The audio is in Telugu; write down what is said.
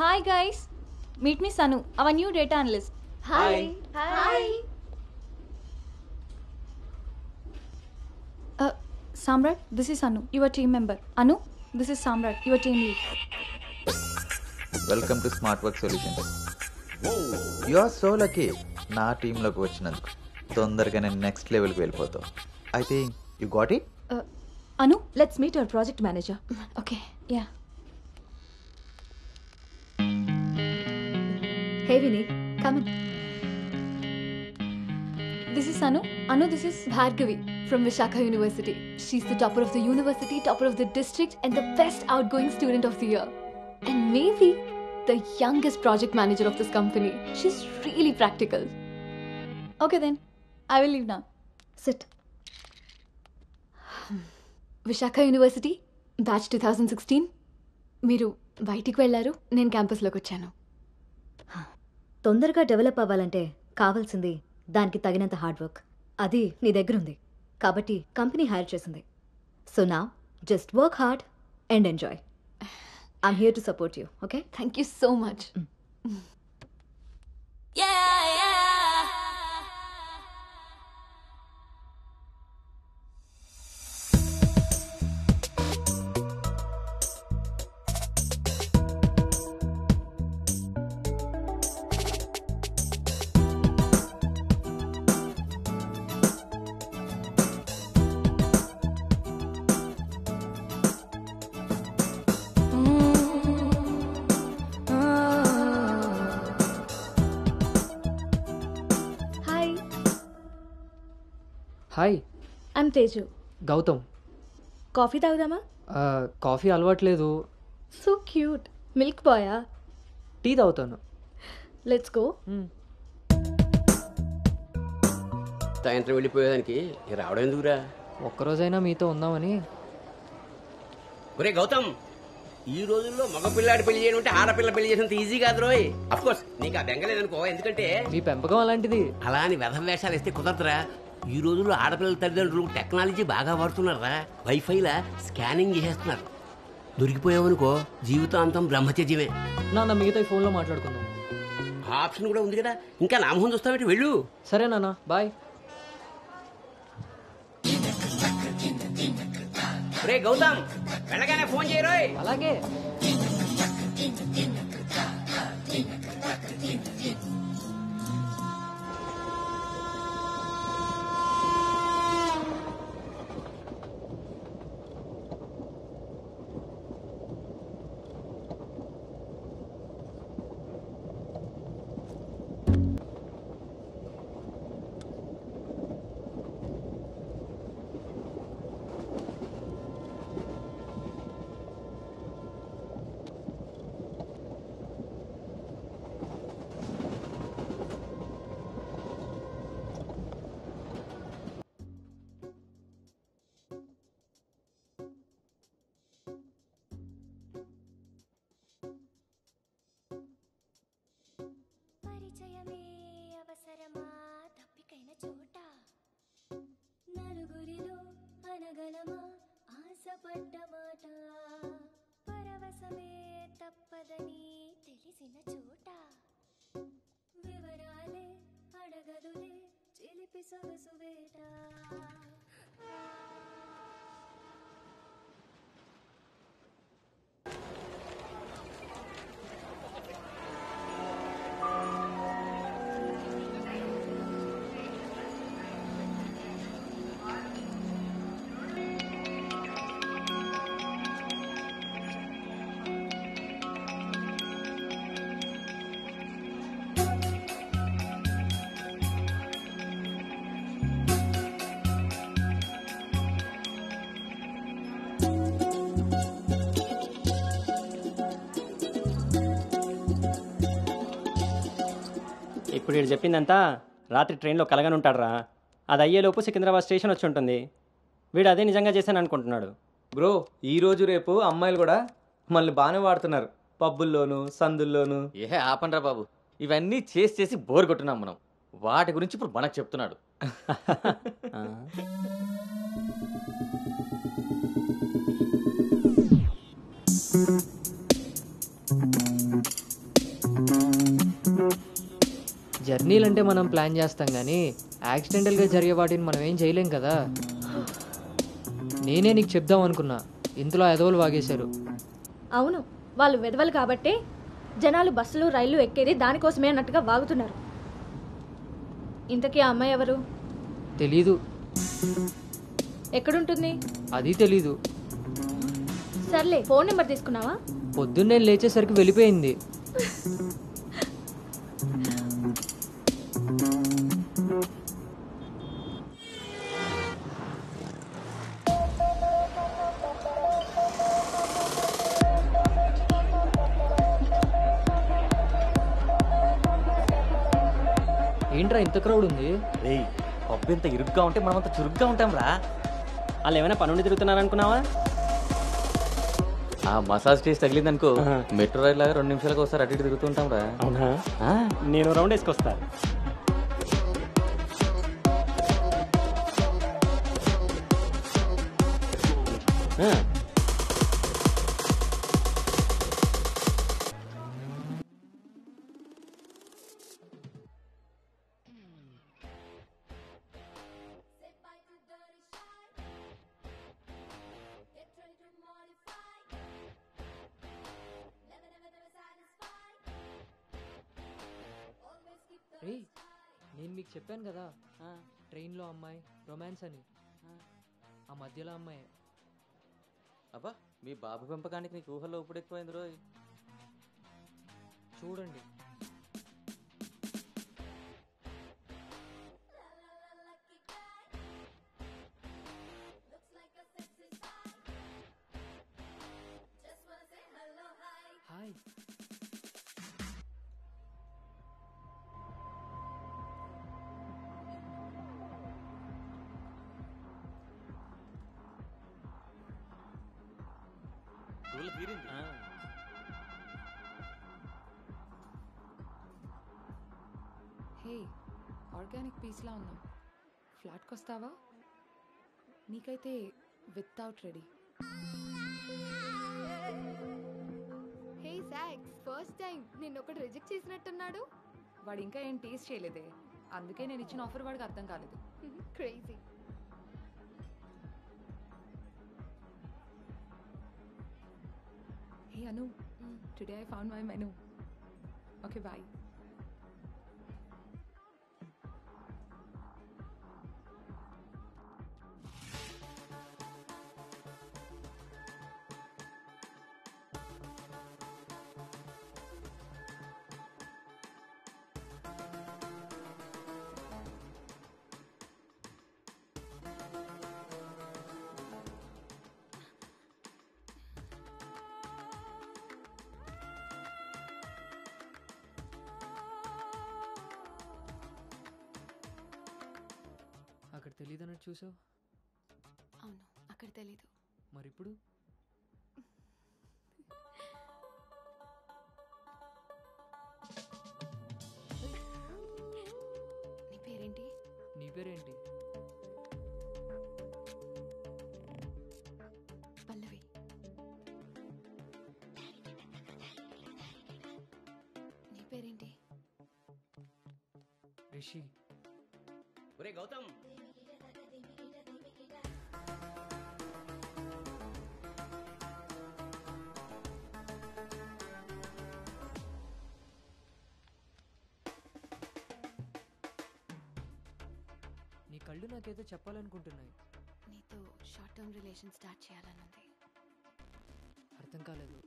Hi guys, meet me Sanu, our new data analyst. Hi. Hi. Samrat, this is Anu, your team member. Anu, this is Samrat, your team lead. Welcome to smart work solutions. You are so lucky నా టీంలోకి వచ్చినందుకు. తొందరగానే నెక్స్ట్ లెవెల్కి వెళ్ళిపోతావు. I think you got it. Anu, Let's meet our project manager. okay, yeah. Hey Vinny, come in. This is Anu. Anu, this is Bhargavi from Vishakha University. She's the topper of the university, topper of the district, and the best outgoing student of the year. And maybe the youngest project manager of this company. She's really practical. Okay then, I will leave now. Sit. Vishakha University, batch 2016. మీరు బయటికి వెళ్ళారు, నేను క్యాంపస్లోకి వచ్చాను. తొందరగా డెవలప్ అవ్వాలంటే కావాల్సింది దానికి తగినంత హార్డ్ వర్క్. అది నీ దగ్గర ఉంది కాబట్టి కంపెనీ హైర్ చేసింది. సో నా just work hard and enjoy. I'm here to support you. Okay, Thank you so much. Hi, hi, I'm Teju. Gautam. Coffee తాగుదామా? కాఫీ అలవాట్లేదు, సో క్యూట్. మిల్క్ బాయా? టీ తాగుతాను. Let's go. సాయంత్రం వెళ్ళిపోయేదానికి రావడం ఎందుకురా? ఒక్కరోజైనా మీతో ఉందామని. ఒరే గౌతమ్, ఈ రోజుల్లో మగపిల్లాడి పెళ్లి చేయడం అంటే ఆడపిల్ల పెళ్లి చేసినంత ఈజీ కాదు రోయ్. అఫ్ కోర్స్ నీకు ఆ బెంగలేదనుకో, ఎందుకంటే మీ పెంపకం అలాంటిది. అలా అని వెధవ వేషాలు వేస్తే కుదరదురా. ఈ రోజుల్లో ఆడపిల్లల తల్లిదండ్రులు టెక్నాలజీ బాగా వాడుతున్నారా. వైఫైలా స్కానింగ్ చేసేస్తున్నారు. దొరికిపోయావనుకో జీవితాంతం బ్రహ్మచర్యమే. నాన్న మిగతా ఫోన్లో మాట్లాడుకుందాం. ఆ ఆప్షన్ కూడా ఉంది కదా. ఇంకా నామహం చూస్తావేంటి, వెళ్ళు. సరే నాన్న, బాయ్. రే గౌతమ్, వెళ్ళగానే ఫోన్ చేయరోయ్. అలాగే. పరిచయమే అవసరమా తప్పికైన చోట నలుగురిలో అనగలమా ఆశపడ్డ మాట పరవశమే తప్పదని తెలిసిన చోట వివరాలే అడగదులే చిలిపి సొగసు వేట. ఇప్పుడు వీడు చెప్పిందంతా రాత్రి ట్రైన్లో కలగని ఉంటాడురా. అది అయ్యేలోపు సికింద్రాబాద్ స్టేషన్ వచ్చి ఉంటుంది. వీడు అదే నిజంగా చేశాను అనుకుంటున్నాడు. బ్రో, ఈరోజు రేపు అమ్మాయిలు కూడా మళ్ళీ బాగానే వాడుతున్నారు, పబ్బుల్లోను సందుల్లోను. ఏ ఆపండ్రా బాబు, ఇవన్నీ చేసి చేసి బోర్ కొట్టున్నాం మనం. వాటి గురించి ఇప్పుడు మనకు చెప్తున్నాడు. జర్నీలు అంటే మనం ప్లాన్ చేస్తాం కానీ యాక్సిడెంటల్గా జరిగే వాటిని మనం ఏం చేయలేం కదా. నేనే నీకు చెప్దాం అనుకున్నా, ఇంతలో ఎదవలు వాగేశారు. అవును, వాళ్ళు వెదవలు కాబట్టే జనాలు బస్సులు రైళ్లు ఎక్కేది దానికోసమే అన్నట్టుగా వాగుతున్నారు. ఇంతకీ ఆ అమ్మాయి ఎవరు? తెలీదు. ఎక్కడుంటుంది? అది తెలీదు. సర్లే, ఫోన్ నెంబర్ తీసుకున్నావా? పొద్దున్నే లేచేసరికి వెళ్ళిపోయింది. ఏంట్రా ఇంత క్రౌడ్ ఉంది? రేయ్, పబ్బు ఇంత ఇరుగ్గా ఉంటే మనం అంత చురుగ్గా ఉంటాం రా. వాళ్ళు ఏమైనా పనుండి తిరుగుతున్నారనుకున్నావా? ఆ మసాజ్ టేస్ట్ తగిలిందనుకో, మెట్రో రైల్ లాగా 2 నిమిషాలకు ఒకసారి అటు ఇటు తిరుగుతుంటాం రా. అవునా? నేను రౌండ్ వేసుకొస్తా. రే, నేను మీకు చెప్పాను కదా ట్రైన్లో అమ్మాయి రొమాన్స్ అని. ఆ మధ్యలో అమ్మాయి. అబ్బా, మీ బాబు పెంపకానికి నీకు ఊహల్లో ఇప్పుడు ఎక్కువైంది రోయ్. చూడండి. హాయ్. హే, ఆర్గానిక్ పీస్లా ఉన్నాం. ఫ్లాట్కి వస్తావా? నీకైతే వితౌట్ రెడీ. హే సాక్స్, ఫస్ట్ టైం నిన్న ఒకటి రిజెక్ట్ చేసినట్టున్నాడు. వాడు ఇంకా ఏం టేస్ట్ చేయలేదే, అందుకే నేను ఇచ్చిన ఆఫర్ వాడికి అర్థం కాలేదు. Crazy. Hey Anu, today I found my menu. Okay, bye. అక్కడ తెలియదన్నట్టు చూసావు. అవును, అక్కడ తెలీదు. మరి ఇప్పుడు నీ పేరేంటి? నీ పేరేంటి? పల్లవి. నీ పేరేంటి? రిషి. ఒరే గౌతమ్, నీ కళ్ళు నాకేదో చెప్పాలనుకుంటున్నాయి. నీతో షార్ట్ టర్మ్ రిలేషన్ స్టార్ట్ చేయాలనుంది. అర్థం కాలేదు.